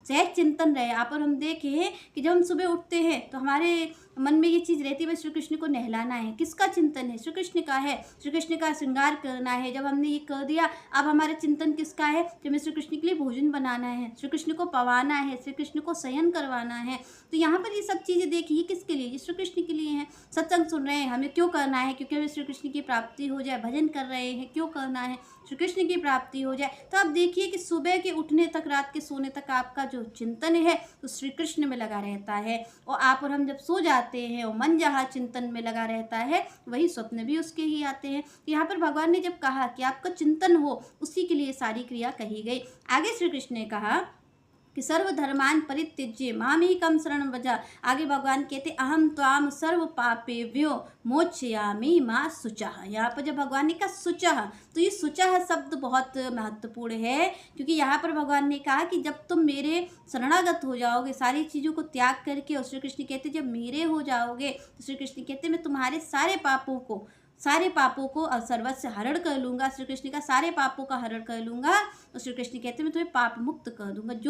सहज चिंतन रहे। यहाँ पर हम देखें कि जब हम सुबह उठते हैं तो हमारे मन में ये चीज़ रहती है, बस श्री कृष्ण को नहलाना है। किसका चिंतन है? श्री कृष्ण का है। श्री कृष्ण का श्रृंगार करना है। जब हमने ये कर दिया, अब हमारा चिंतन किसका है? कि हमें श्री कृष्ण के लिए भोजन बनाना है, श्री कृष्ण को पवाना है, श्री कृष्ण को शयन करवाना है। तो यहाँ पर ये सब चीज़ें देखिए, किसके लिए? ये श्री कृष्ण के लिए हैं। सत्संग सुन रहे हैं, हमें क्यों करना है? क्योंकि हमें श्री कृष्ण की प्राप्ति हो जाए। भजन कर रहे हैं, क्यों करना है? श्री कृष्ण की प्राप्ति हो जाए। तो आप देखिए कि सुबह के उठने तक, रात के सोने तक आपका जो चिंतन है तो श्री कृष्ण में लगा रहता है। और आप और हम जब सो जाते हैं और मन जहाँ चिंतन में लगा रहता है, वही स्वप्न भी उसके ही आते हैं। तो यहाँ पर भगवान ने जब कहा कि आपका चिंतन हो, उसी के लिए सारी क्रिया कही गई। आगे श्री कृष्ण ने कहा कि सर्वधर्मान परित्यज्य मामेकं शरणं व्रज। आगे भगवान कहते अहम त्वाम सर्व पापेभ्यो मोचयामि मा शुचः। यहाँ पर जब भगवान ने कहा शुचः, तो ये शुचः शब्द बहुत महत्वपूर्ण है, क्योंकि यहाँ पर भगवान ने कहा कि जब तुम मेरे शरणागत हो जाओगे, सारी चीज़ों को त्याग करके, और श्री कृष्ण कहते जब मेरे हो जाओगे, तो श्री कृष्ण कहते मैं तुम्हारे सारे पापों को सर्वस्व हरण कर लूँगा। श्री कृष्ण का सारे पापों का हरण कर लूँगा। और श्री कृष्ण कहते मैं तुम्हें पाप मुक्त कर दूँगा। जो